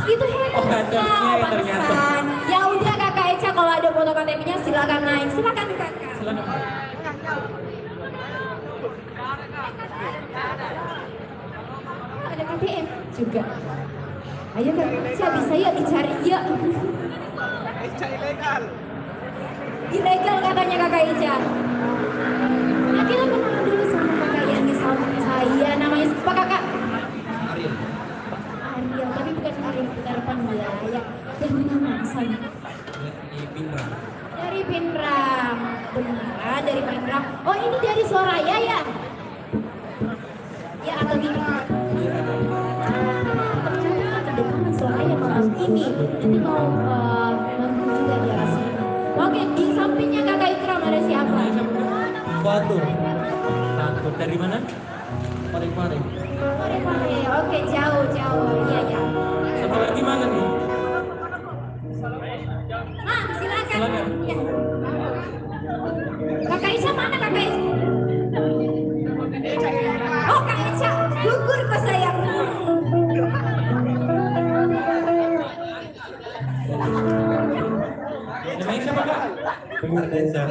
itu headersnya, pantesan. Ya udah kakak Eca kalau ada foto KTP-nya silakan naik, silakan kakak. Silakan. Oh, ada KTM juga. Ayo kak, Eca bisa yuk dicari yuk. Eca ilegal. Ilegal katanya kakak Eca. Nah kita kenalan dulu sama kakak Yani sama saya, namanya siapa kakak? Ariel. Ariel, tapi bukan Ariel Putar Panjaya. Dari mana asalnya? Di Pinrang. Dari Pinrang. Beneran dari Pinrang. Oh ini dari Soraya ya? Ya atau tidak? Iya ada. Ternyata kedatangan Soraya malam ini. Nanti mau manggung juga di arah sini. Oke, di sampingnya kakak Ikram ada siapa? Fatur. Fatur dari mana? Parepare. Pare-pare. Oke, jauh. Iya ya. Satu lagi mana nih? Silakan. Silakan. Ya. Kakak Isha mana kakak Isha? Oh Kak Isha, gugur kok sayang. Namanya siapa kak? Ardensa.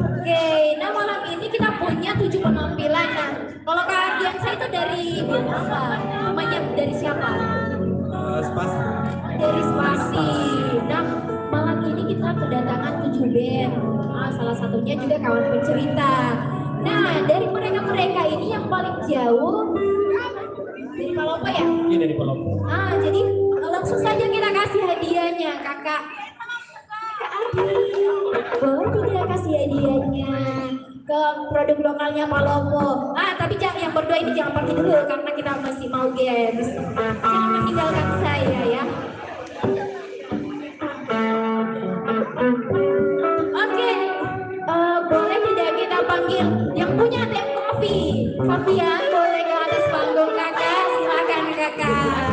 Oke, nah malam ini kita punya 7 penampilan. Nah, kalau Kak Ardiansa itu dari apa? Namanya dari siapa? Spas. Dari Spasi. Nah, malam ini kita kedatangan 7 band. Nah, salah satunya juga kawan pencerita. Nah, dari mereka ini yang paling jauh dari Palopo ya? Ini dari Palopo. Ah, jadi langsung saja kita kasih hadiahnya, kakak. Kak Ardi, boleh tidak kasih hadiahnya ke produk lokalnya Palopo? Ah, tapi jangan yang berdua ini jangan pergi dulu karena kita masih mau games. Jangan meninggalkan saya ya. Oke, boleh tidak kita panggil yang punya teh kopi? Fabian, boleh ke atas panggung kakak? Silakan kakak.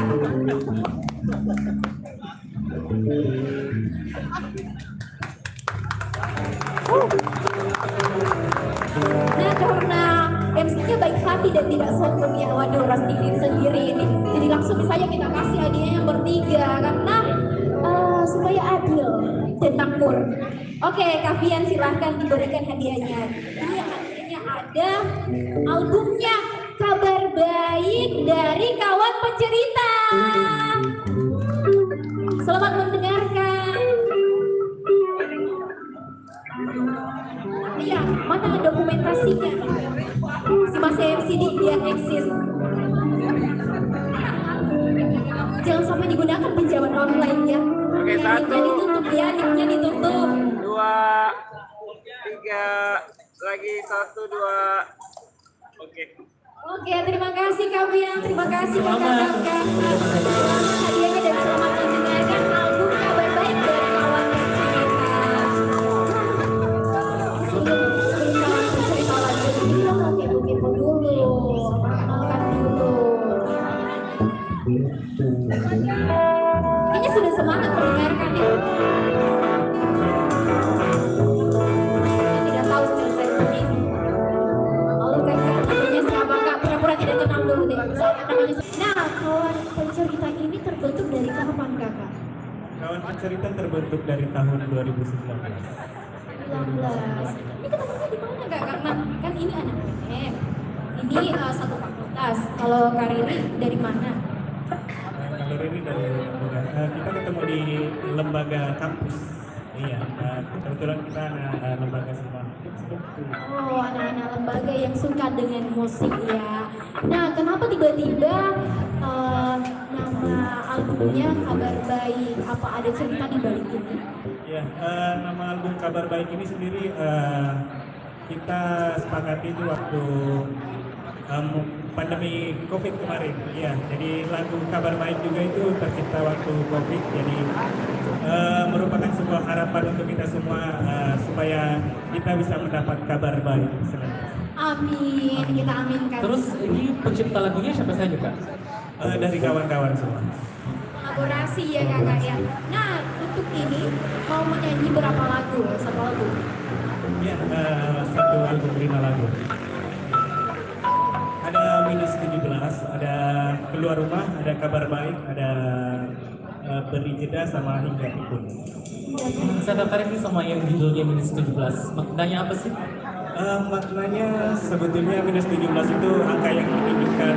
Nah karena MC-nya baik hati dan tidak sombong ya, waduh roasting diri sendiri ini. Jadi langsung saja kita kasih hadiahnya yang bertiga karena supaya adil dan makmur. Oke, Kavian silahkan diberikan hadiahnya. Ini yang hadiahnya ada albumnya Kabar Baik dari Kawan Pencerita. Selamat mendengarkan. Iya, mana dokumentasinya? Si Mas MCD dia eksis. Jangan sampai digunakan pinjaman online ya. Oke, satu. Nicknya ditutup ya, nicknya ditutup. 2, 3, lagi 1, 2. Oke. Oke, terima kasih Kavian, terima kasih kakak-kakak. Hadiahnya dan selamat mendengarkan album Kabar Baik dari Kawan Pencerita. Sebelum kawan pencerita lanjut, kita mau kepo-kepo dulu, perkenalkan dulu. Kayaknya sudah semangat mendengarkan ya. Tidak tahu selesai begini. Halo kakak, namanya siapa kak? Pura-pura tidak kenal dulu deh. Nah, kawan pencerita ini terbentuk dari kapan kakak? Kawan pencerita terbentuk dari tahun 2019. 19. Ini ketemunya di mana kak? Karena kan ini anak BM. Ini satu fakultas. Kalau Kak Riri dari mana? Kalau Riri dari lembaga, kita ketemu di lembaga kampus. Iya, kebetulan kita anak lembaga semua. Oh, anak-anak lembaga yang suka dengan musik ya. Nah, kenapa tiba-tiba nama albumnya Kabar Baik? Apa ada cerita di balik ini? Ya, nama album Kabar Baik ini sendiri kita sepakati itu waktu pandemi COVID kemarin. Iya, jadi lagu Kabar Baik juga itu tercipta waktu COVID. Jadi merupakan sebuah harapan untuk kita semua supaya kita bisa mendapat kabar baik. Amin, kita aminkan. Terus ini pencipta lagunya siapa saja kak? Dari kawan-kawan semua. Kolaborasi ya kakak ya. Nah, untuk ini mau menyanyi berapa lagu? Satu lagu? Ya, satu album 5 lagu. Ada minus 17, ada keluar rumah ada kabar baik, ada beri jeda sama hingga pikun. Saya tertarik nih sama yang judulnya minus 17. Maknanya apa sih? Maknanya sebetulnya minus 17 itu angka yang menunjukkan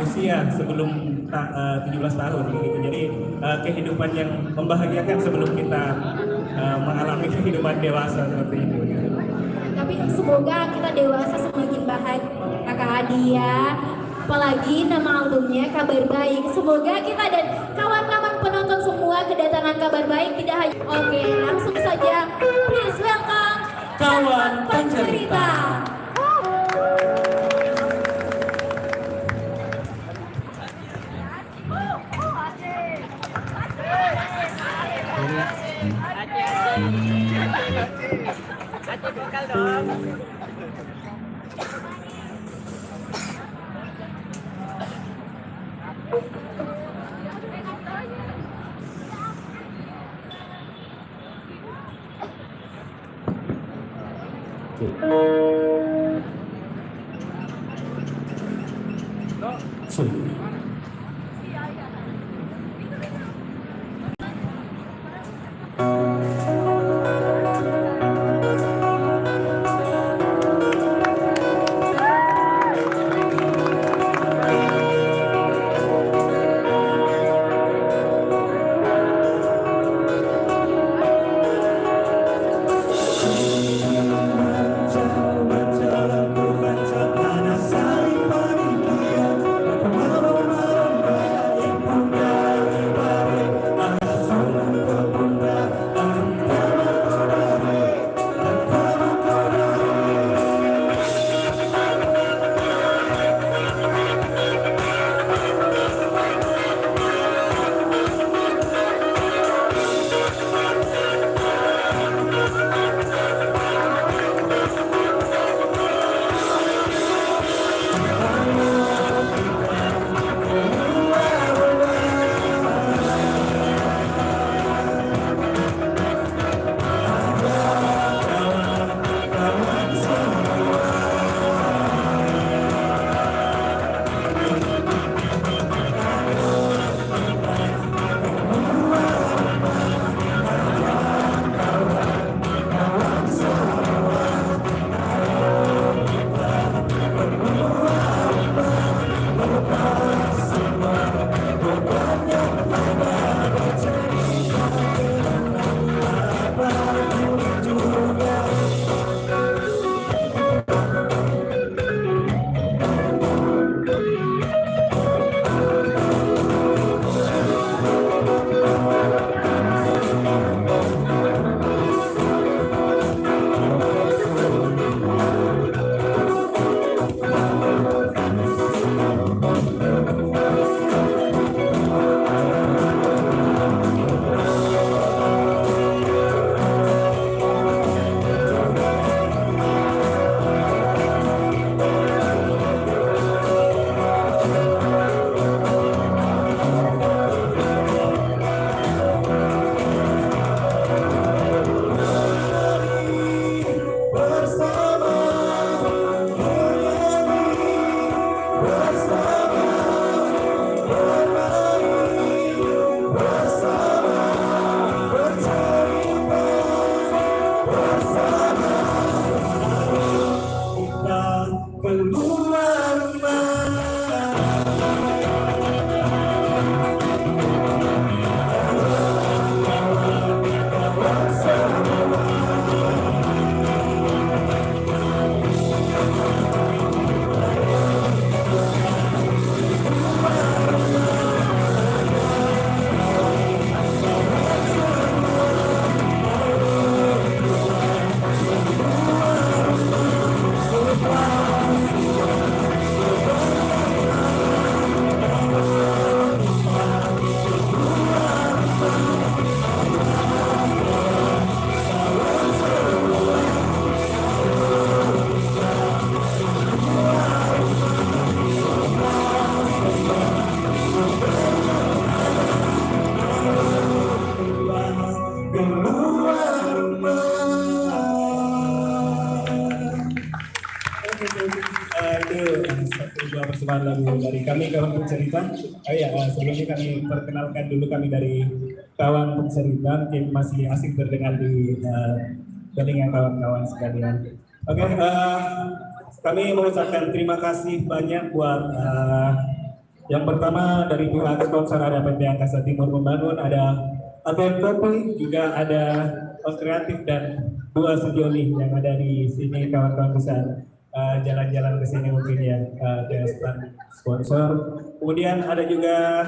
usia sebelum 17 tahun gitu. Jadi kehidupan yang membahagiakan sebelum kita mengalami kehidupan dewasa seperti itu. Gitu. Tapi semoga kita dewasa semakin bahagia Kak Adi ya. Apalagi nama albumnya Kabar Baik. Semoga kita dan kawan-kawan penonton semua kedatangan kabar baik tidak hanya. Oke, langsung saja. Please welcome Kawan pencerita. Aceh vokal dong. Sorry. Baca panas hari pagi dia, satu buah persembahan lagu dari kami kawan pencerita. Oh ya, sebelumnya kami perkenalkan dulu kami dari kawan pencerita, mungkin masih asing terdengar di telinga kawan-kawan sekalian. Oke, kami mengucapkan terima kasih banyak buat yang pertama dari pihak sponsor ada PT Angkasa Timur Membangun, ada ATM Kopi, juga ada Os Kreatif dan Dua Sejoli yang ada di sini. Kawan-kawan bisa jalan-jalan ke sini mungkin ya ke stand sponsor. Kemudian ada juga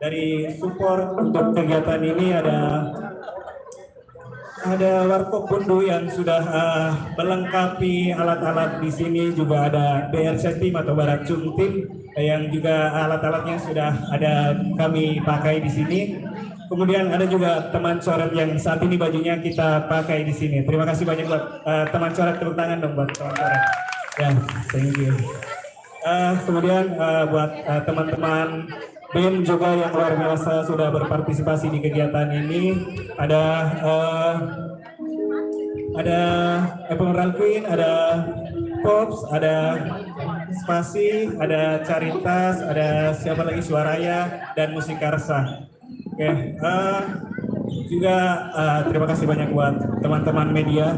dari support untuk kegiatan ini ada Warkop Bundu yang sudah melengkapi alat-alat di sini, juga ada BRC Team atau Barat Cum Team yang juga alat-alatnya sudah ada kami pakai di sini. Kemudian ada juga teman coret yang saat ini bajunya kita pakai di sini. Terima kasih banyak buat teman coret, tepuk tangan dong buat teman coret. Ya, thank you. Kemudian buat teman-teman BEM juga yang luar biasa sudah berpartisipasi di kegiatan ini. Ada Emerald Queen, ada Pops, ada Spasi, ada Caritas, ada siapa lagi, Suaraya, dan Musikarsa. Oke, juga terima kasih banyak buat teman-teman media,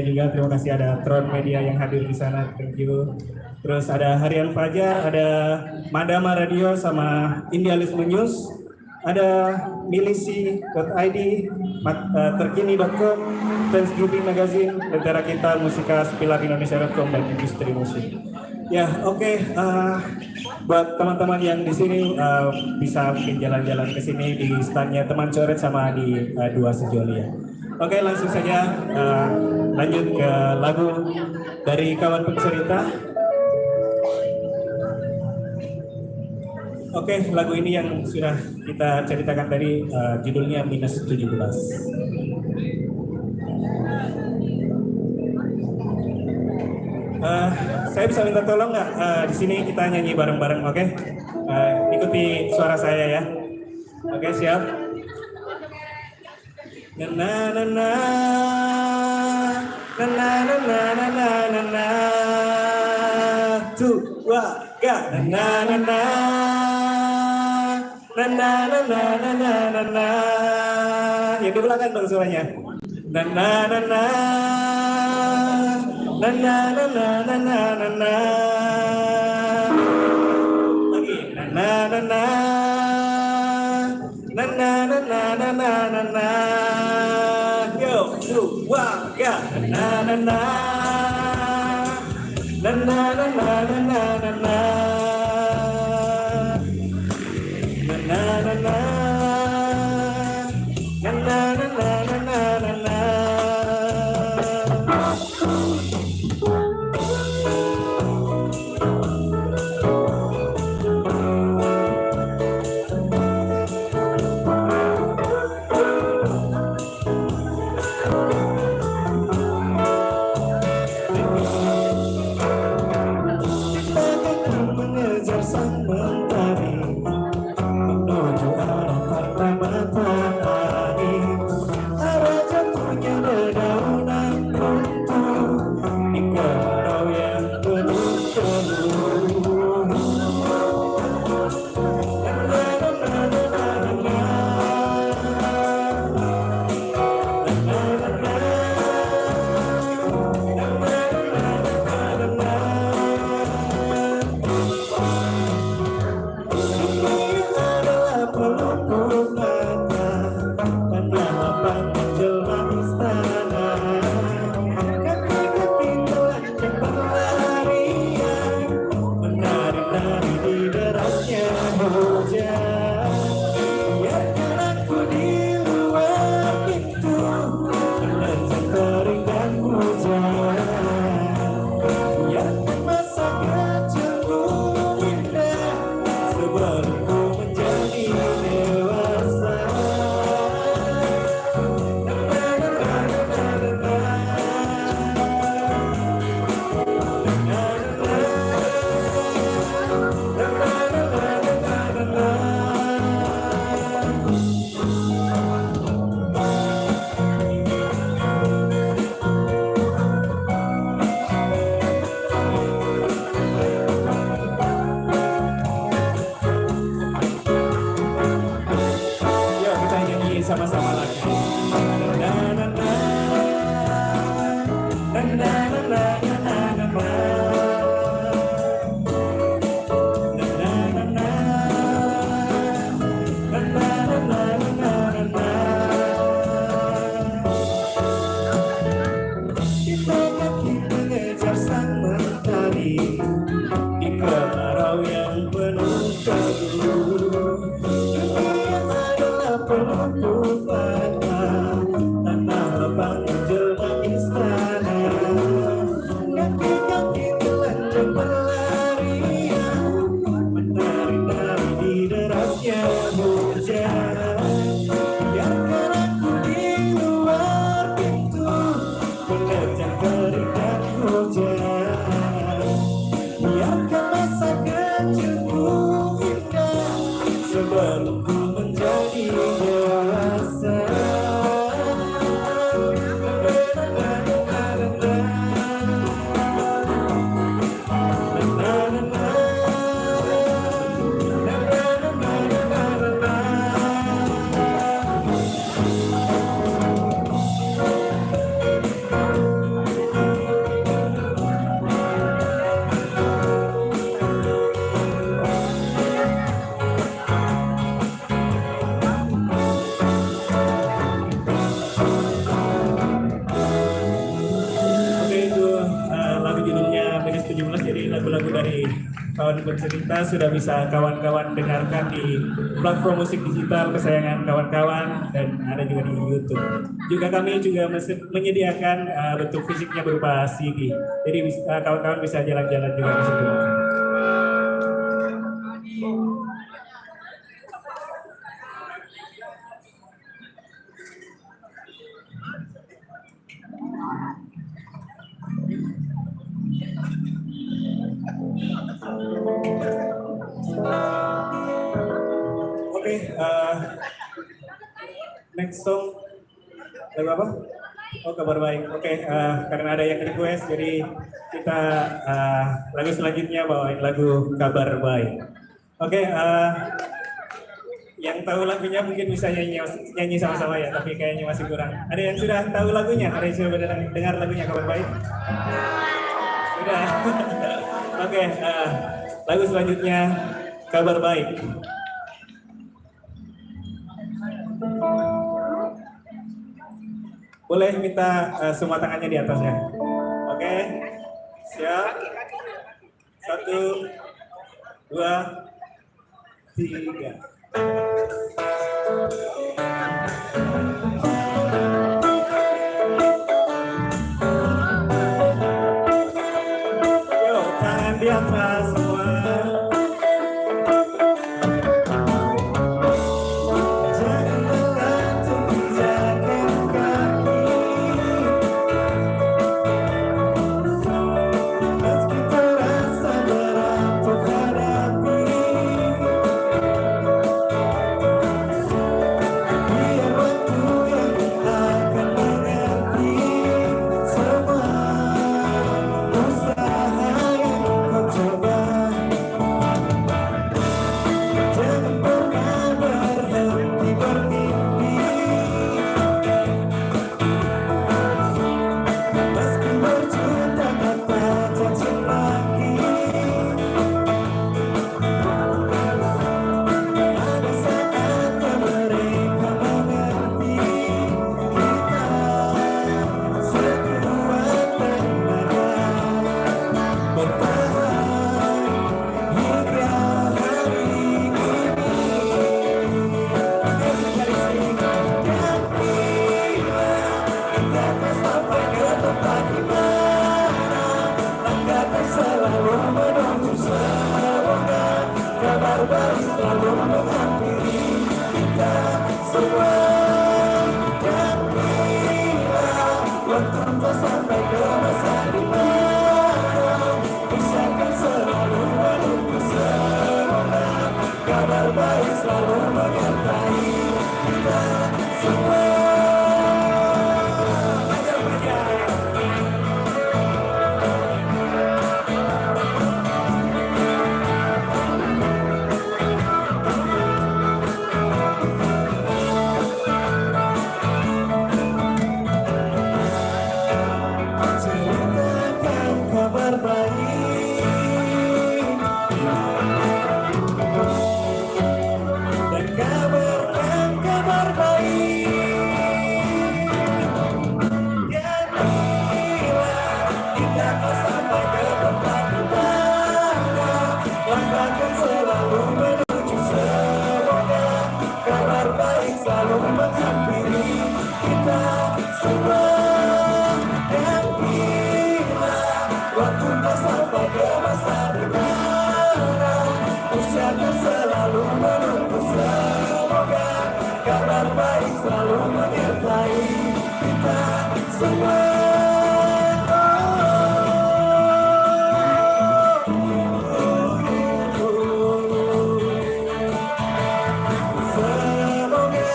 juga terima kasih ada Tron Media yang hadir di sana, thank you. Terus ada Harian Fajar, ada Madama Radio sama Indialisme News, ada milisi.id, terkini.com, Thanksgiving Magazine, Negara Kita, Musika, Spilarindonesia.com, dan Industri Musik. Ya, oke. Buat teman-teman yang di sini bisa mungkin jalan-jalan ke sini di standnya teman coret sama di Dua Sejoli ya. Oke, langsung saja lanjut ke lagu dari kawan pencerita. Oke, lagu ini yang sudah kita ceritakan tadi judulnya Minus 17. Saya bisa minta tolong nggak di sini kita nyanyi bareng-bareng, oke? Ikuti suara saya ya. Oke, siap. Na na na na na na na na na na na dua ga na na na na na na na na na na na. Yang di belakang dong suaranya. Na na na na na na na na na na na na. Lagi na na na na na na na na na na na na. Yo, dua, ga, na na na na na na na na na na na. Na na na na na na na na na na na. Jadi lagu-lagu dari kawan bercerita sudah bisa kawan-kawan dengarkan di platform musik digital kesayangan kawan-kawan dan ada juga di YouTube. Juga kami juga menyediakan bentuk fisiknya berupa CD. Jadi kawan-kawan bisa jalan-jalan juga bisa dengarkan. Oke, next song lagu apa? Oh, kabar baik. Oke, karena ada yang request, jadi kita lagu selanjutnya bawain lagu kabar baik. Oke, yang tahu lagunya mungkin bisa nyanyi sama-sama ya, tapi kayaknya masih kurang. Ada yang sudah tahu lagunya? Ada yang sudah dengar lagunya kabar baik? Sudah. Oke, lagu selanjutnya kabar baik. Boleh minta semua tangannya di atas ya. Oke, siap. 1, 2, 3. Yo, tangan di atas semua. Jangan menggantung pijakan kaki. Meski terasa berat untuk hadapi. Biar waktu yang akan mengerti semua usaha yang kau coba. Jangan pernah berhenti bermimpi. Meski berjuta kata caci maki, ada saatnya mereka mengerti kita sekuat tenaga bertahan hingga hari ini. Dan bila kita tak sampai ke tempat di mana langkahkan selalu menuju semoga kabar baik selalu menghampiri kita semua. Dan bila waktu tak sampai ke masa di mana usahakan selalu menunggu semoga kabar baik selalu menyertai kita semua. Ajar berjaya. Ceritakan kabar baik dan kabarkan kabar baik. Dan bila kita tak sampai ke tempat di mana langkahkan selalu menuju semoga kabar baik selalu menghampiri kita semua. Dan bila waktu tak sampai ke masa di mana usahakan selalu menunggu semoga kabar baik selalu menyertai kita semua. Semoga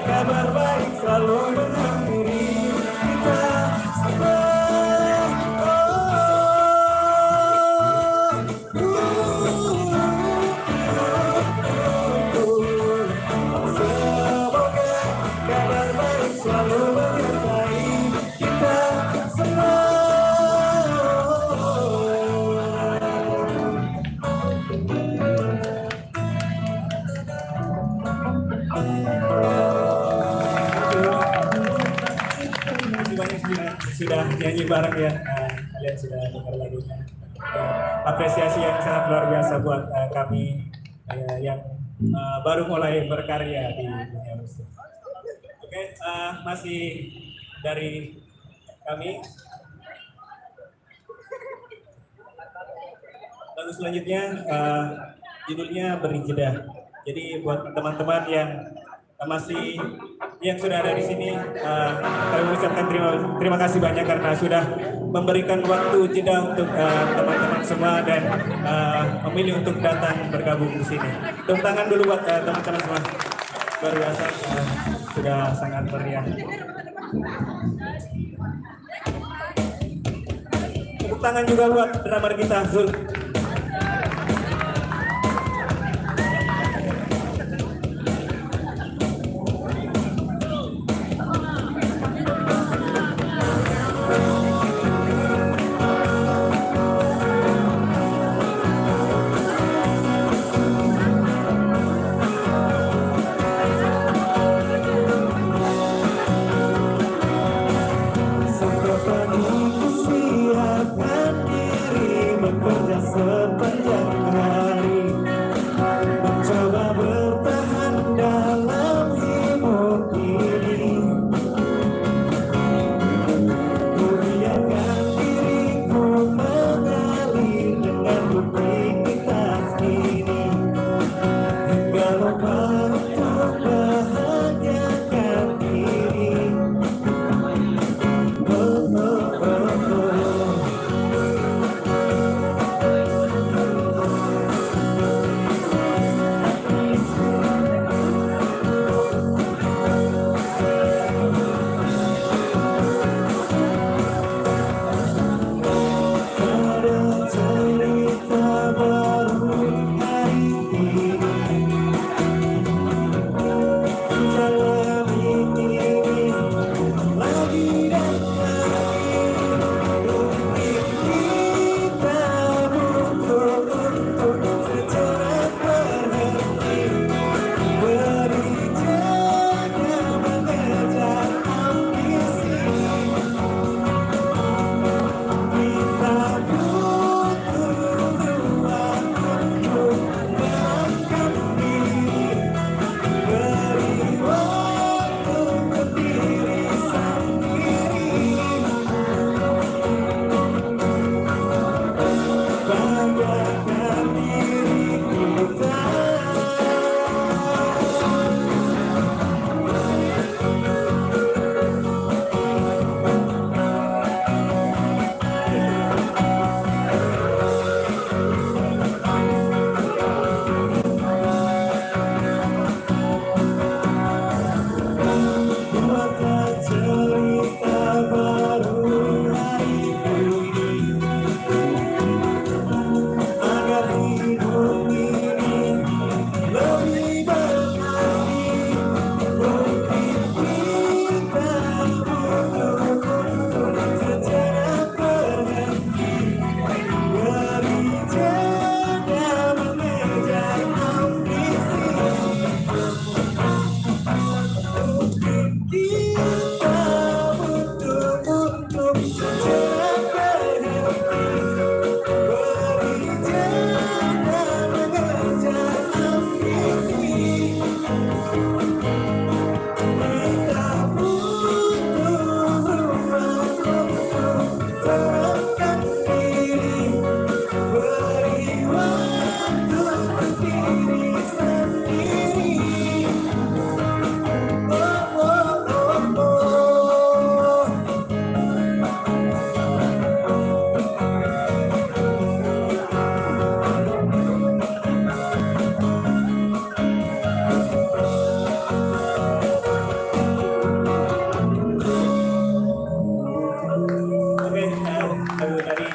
kabar baik selalu menghampiri kita semua. Semoga kabar baik selalu menyertai kita semua. Terima kasih banyak sudah nyanyi bareng ya. Kalian sudah dengar lagunya. apresiasi yang sangat luar biasa buat kami yang baru mulai berkarya di dunia musik. Oke, masih dari kami. Lalu selanjutnya judulnya Beri Jeda. Jadi buat teman-teman yang sudah ada di sini, kami mengucapkan terima kasih banyak karena sudah memberikan waktu jeda untuk teman-teman semua dan memilih untuk datang bergabung di sini. Tepuk tangan dulu buat teman-teman semua. Luar biasa, sudah sangat meriah. Tepuk tangan juga buat drummer kita, Zul.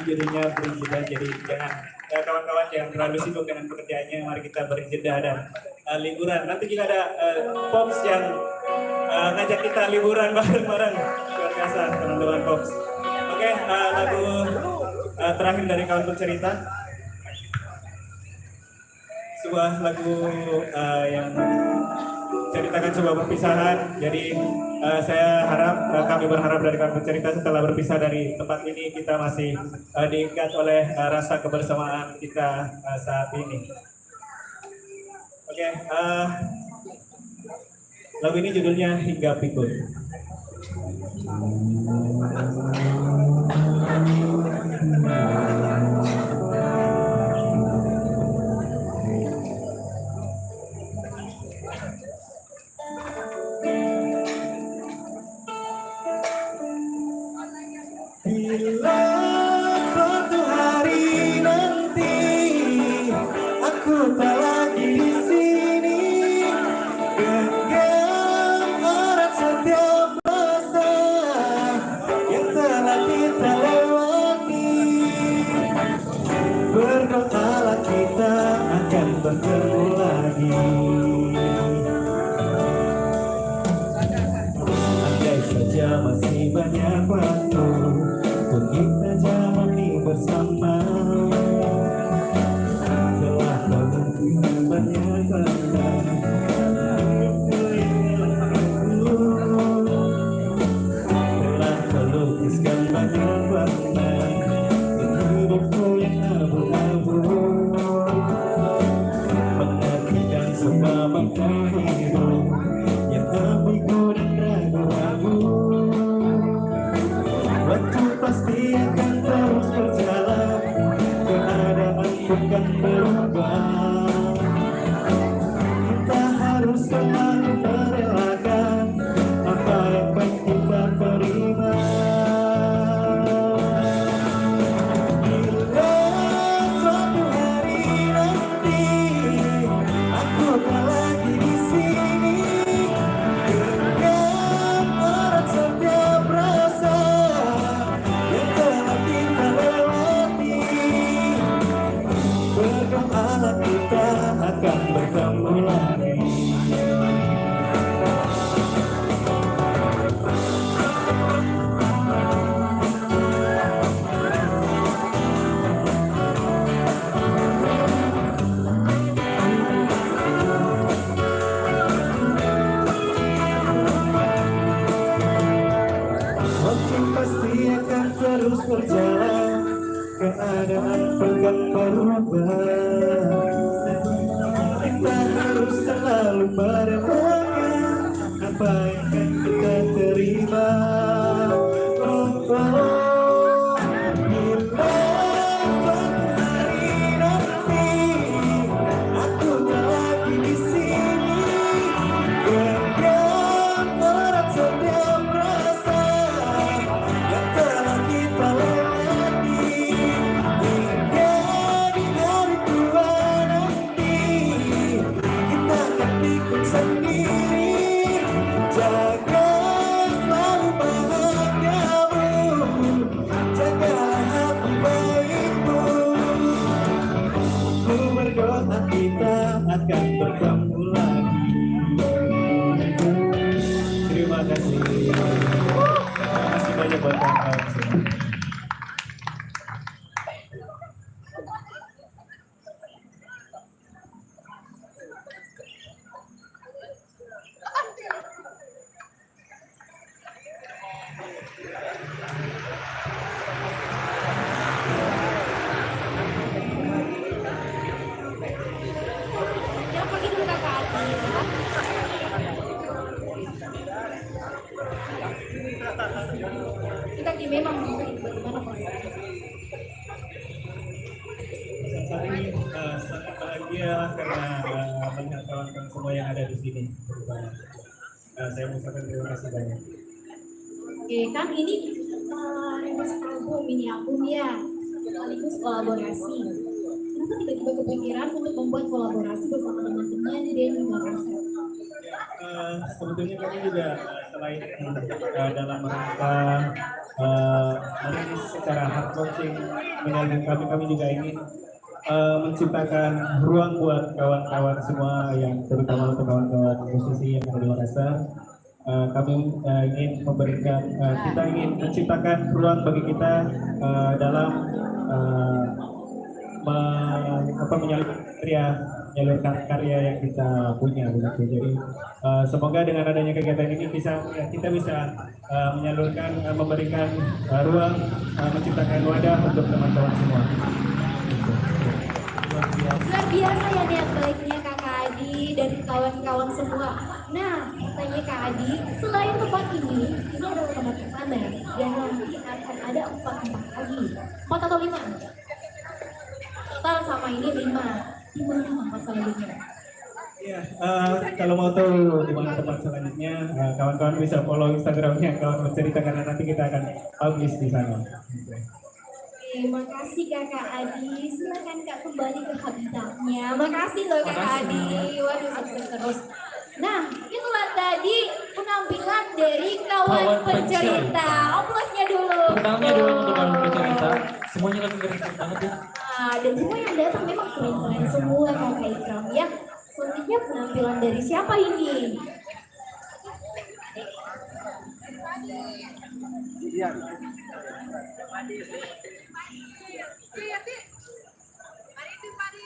jadinya beri jeda. Jadi jangan kawan-kawan jangan terlalu sibuk dengan pekerjaannya. Mari kita beri jeda dan liburan. Nanti juga ada Pops yang ngajak kita liburan bareng-bareng. Luar biasa teman-teman Pops. Oke, lagu terakhir dari kawan bercerita. Sebuah lagu yang menceritakan sebuah perpisahan. Jadi saya harap kami berharap dari kami bercerita setelah berpisah dari tempat ini kita masih diikat oleh rasa kebersamaan kita saat ini. Oke, lagu ini judulnya Hingga Pikun. Bila suatu hari nanti aku tak lagi di sini, genggam erat setiap masa yang telah kita lewati. Berdoalah kita akan bertemu lagi. Andai saja masih banyak waktu untuk kita jalani bersama, telah terlalu banyak benda telah terlukiskan banyak warna di hidupku yang abu-abu, mengartikan semua makna hidup yang ambigu dan ragu-ragu. Waktu pasti akan terus berjalan, keadaan bukan berubah. Kita harus selalu merelakan apa yang akan kita terima. Bila suatu hari nanti aku tak lagi di sini, genggam erat setiap rasa yang telah kita lewati. Berdoalah kita akan bertemu lagi. Waktu pasti akan terus berjalan, keadaan bukan berubah. Kita harus selalu merelakan apa yang akan kita terima. Oh, oh. Bila suatu hari nanti aku tak lagi di sini, genggam erat setiap rasa yang telah kita lewati. Hingga di hari tua nanti kita akan pikun sendiri. Jaga selalu bahagiamu, jagalah hati baikmu. Ku berdoa kita akan bertemu lagi. Terima kasih. Terima kasih banyak buat kawan-kawan semua. Jangan pergi dulu kakak Adi. Kita memang bagaimana perasaannya? Saat ini sangat bahagia karena melihat kawan-kawan semua yang ada di sini. Terutama. Saya mengucapkan terima kasih banyak. Oke, kan ini rilis album, mini album ya, sekaligus kolaborasi. Kenapa tiba-tiba kepikiran untuk membuat kolaborasi bersama teman-teman di Denny Makassar? Sebetulnya kami juga selain dalam rangka merilis secara hard launching mini album kami juga ingin menciptakan ruang buat kawan-kawan semua yang terutama untuk kawan-kawan musisi yang ada di Makassar. Kami ingin memberikan, kita ingin menciptakan ruang bagi kita dalam menyalurkan karya yang kita punya begitu. Jadi semoga dengan adanya kegiatan ini kita bisa memberikan ruang, menciptakan wadah untuk teman-teman semua. Gitu. Luar biasa ya niat baiknya Kakak Adi dan kawan-kawan semua. Nah, tanya Kak Adi, selain tempat ini adalah tempat mana? Dan nanti akan ada 4 tempat lagi. 4 atau 5? Total sama ini 5. Di mana tempat selanjutnya? Iya, kalau mau tahu di mana tempat selanjutnya, kawan-kawan bisa follow Instagramnya kawan bercerita karena nanti kita akan publish di sana. Terima kasih Kakak Adi. Silakan Kak kembali ke habitatnya. Makasih loh Kakak Adi. Waduh sukses terus. Nah, itulah tadi penampilan dari kawan pencerita. Aplausnya dulu. Pertamanya dulu untuk kawan pencerita. Semuanya lagi keren banget ya. Dan semua yang datang memang keren-keren semua Kakak Ikram ya. Selanjutnya penampilan dari siapa ini?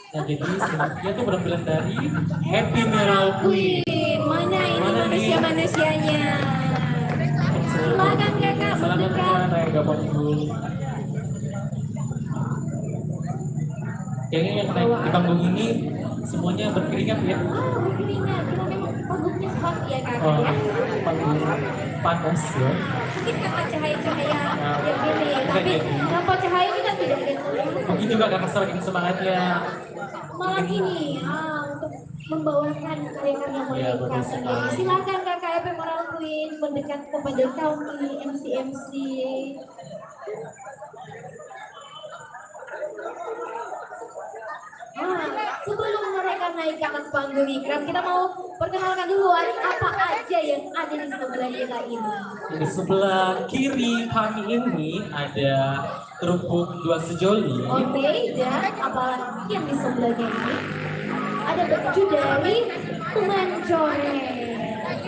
Nah jadi selanjutnya tuh penampilan dari Happy Merauh Queen. Mana ini Mana nih? manusia-manusianya? Silakan Kakak Silakan mendekat. Kak, naik gabung dulu. Kayaknya yang naik di panggung ini semuanya berkeringat ya. Berkeringat. Kita memang panggungnya hot ya Kakak Oh, ya. panggung panas ya. Mungkin Kakak cahaya-cahaya yang ini ya. Bukan Tapi ya. tanpa cahaya kita tidak ada kelihatan. Mungkin juga karena semakin semangatnya. Malam ini untuk membawakan karya-karya Iya, mereka betul sendiri. sekali. Silakan Kakak Epe Moral Queen mendekat kepada kami MC. Sebelum mereka naik ke atas panggung Ikram, kita mau perkenalkan dulu apa aja yang ada di sebelah kita ini. Di sebelah kiri kami ini ada kerupuk dua sejoli. Oke, dan apalagi yang di sebelahnya ini ada baju dari teman coreng.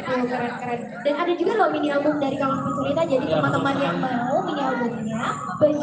Tuh, keren-keren. Dan ada juga loh mini album dari kawan pencerita. Jadi Ya, teman-teman betul yang sekali. mau mini albumnya, baju